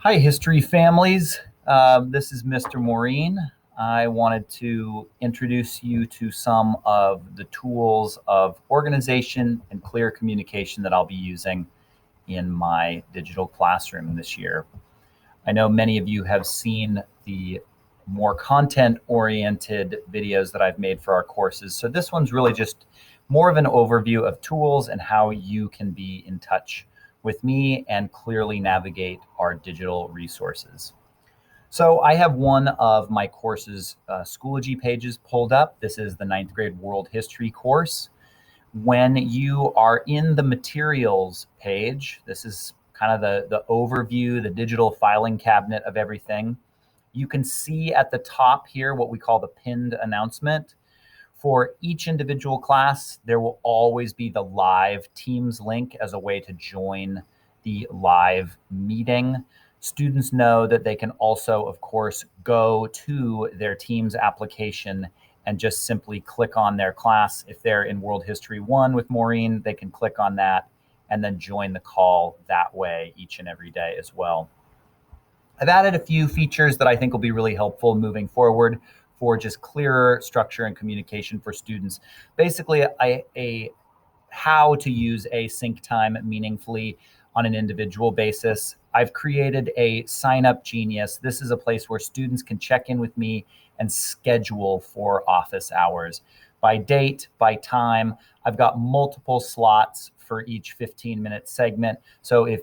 Hi, history families. This is Mr. Morean. I wanted to introduce you to some of the tools of organization and clear communication that I'll be using in my digital classroom this year. I know many of you have seen the more content-oriented videos that I've made for our courses. So this one's really just more of an overview of tools and how you can be in touch with me and clearly navigate our digital resources. So I have one of my course's Schoology pages pulled up. This is the 9th grade world history course. When you are in the materials page, this is kind of the overview, the digital filing cabinet of everything. You can see at the top here what we call the pinned announcement. For each individual class, there will always be the live Teams link as a way to join the live meeting. Students know that they can also, of course, go to their Teams application and just simply click on their class. If they're in World History 1 with Maureen, they can click on that and then join the call that way each and every day as well. I've added a few features that I think will be really helpful moving forward for just clearer structure and communication for students. Basically, how to use async time meaningfully on an individual basis. I've created a Sign Up Genius. This is a place where students can check in with me and schedule for office hours by date, by time. I've got multiple slots for each 15-minute segment. So if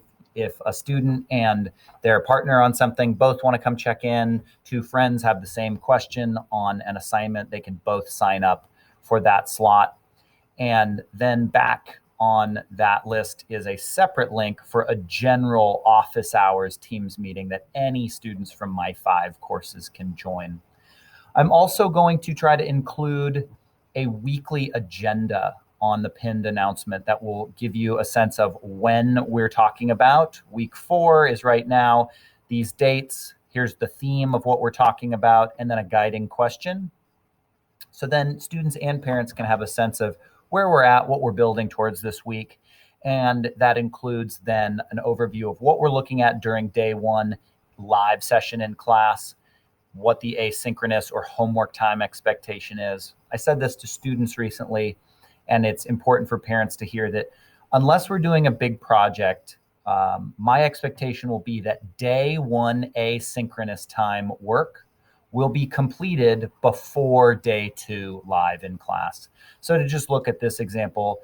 a student and their partner on something both want to come check in, two friends have the same question on an assignment, they can both sign up for that slot. And then back on that list is a separate link for a general office hours Teams meeting that any students from my 5 courses can join. I'm also going to try to include a weekly agenda on the pinned announcement that will give you a sense of when we're talking about. Week 4 is right now, these dates, here's the theme of what we're talking about, and then a guiding question. So then students and parents can have a sense of where we're at, what we're building towards this week. And that includes then an overview of what we're looking at during day 1 live session in class, what the asynchronous or homework time expectation is. I said this to students recently, and it's important for parents to hear that unless we're doing a big project, my expectation will be that day 1 asynchronous time work will be completed before day 2 live in class. So to just look at this example,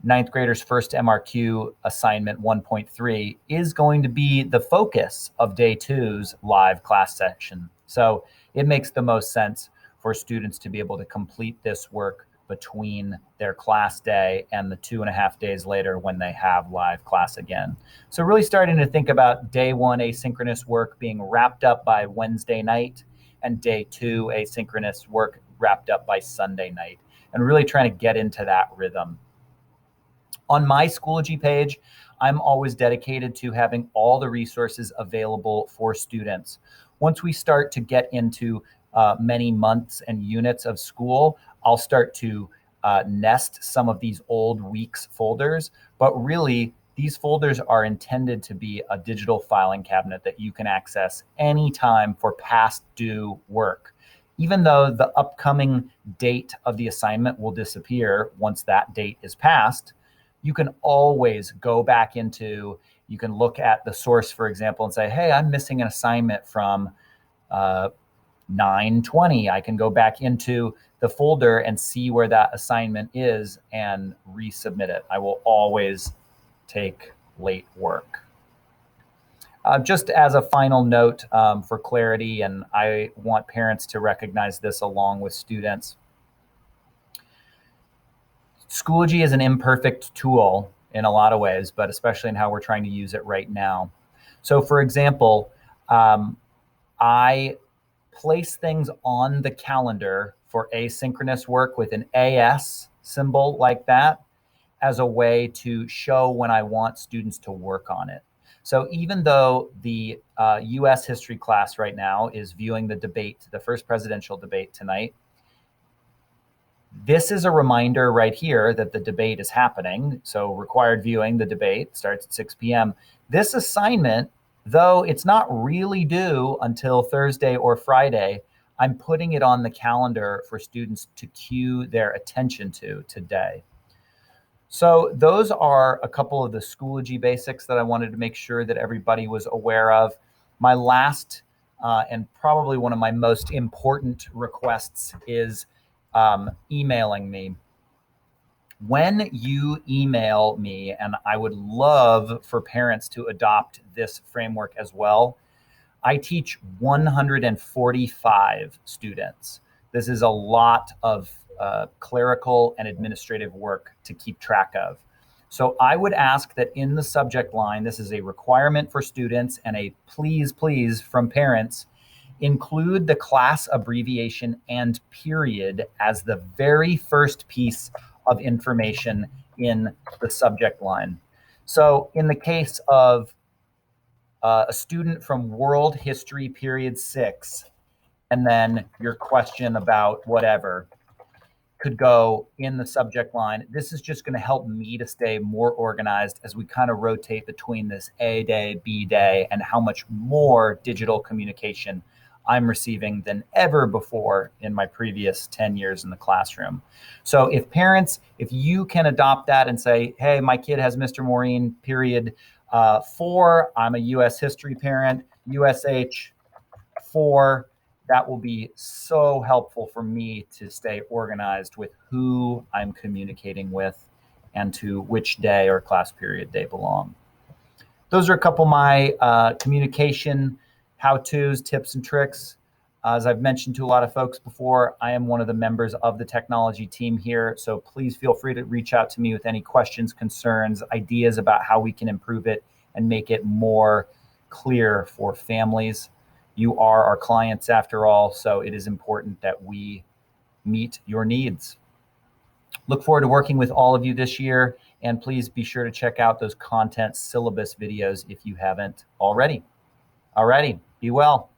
9th graders' first MRQ assignment 1.3 is going to be the focus of day 2's live class section. So it makes the most sense for students to be able to complete this work between their class day and the 2.5 days later when they have live class again. So really starting to think about day 1 asynchronous work being wrapped up by Wednesday night and day 2 asynchronous work wrapped up by Sunday night, and really trying to get into that rhythm. On my Schoology page, I'm always dedicated to having all the resources available for students. Once we start to get into many months and units of school, I'll start to nest some of these old weeks folders, but really these folders are intended to be a digital filing cabinet that you can access anytime for past due work. Even though the upcoming date of the assignment will disappear once that date is passed, you can always go back into, you can look at the source, for example, and say, hey, I'm missing an assignment from 9/20. I can go back into the folder and see where that assignment is and resubmit it. I will always take late work. Just as a final note for clarity, and I want parents to recognize this along with students, Schoology is an imperfect tool in a lot of ways, but especially in how we're trying to use it right now. So for example, I place things on the calendar for asynchronous work with an AS symbol like that as a way to show when I want students to work on it. So even though the US history class right now is viewing the debate, the first presidential debate tonight, this is a reminder right here that the debate is happening. So required viewing, the debate starts at 6 p.m. This assignment Though it's not really due until Thursday or Friday, I'm putting it on the calendar for students to cue their attention to today. So those are a couple of the Schoology basics that I wanted to make sure that everybody was aware of. My last and probably one of my most important requests is emailing me. When you email me, and I would love for parents to adopt this framework as well, I teach 145 students. This is a lot of clerical and administrative work to keep track of. So I would ask that in the subject line, this is a requirement for students and a please, please from parents, include the class abbreviation and period as the very first piece of information in the subject line. So in the case of a student from World History Period 6, and then your question about whatever could go in the subject line. This is just going to help me to stay more organized as we kind of rotate between this A day, B day, and how much more digital communication I'm receiving than ever before in my previous 10 years in the classroom. So if parents, if you can adopt that and say, hey, my kid has Mr. Morean period 4, I'm a US history parent, USH 4, that will be so helpful for me to stay organized with who I'm communicating with and to which day or class period they belong. Those are a couple of my communication how-tos, tips, and tricks. As I've mentioned to a lot of folks before, I am one of the members of the technology team here, so please feel free to reach out to me with any questions, concerns, ideas about how we can improve it and make it more clear for families. You are our clients after all, so it is important that we meet your needs. Look forward to working with all of you this year, and please be sure to check out those content syllabus videos if you haven't already. Alrighty, be well.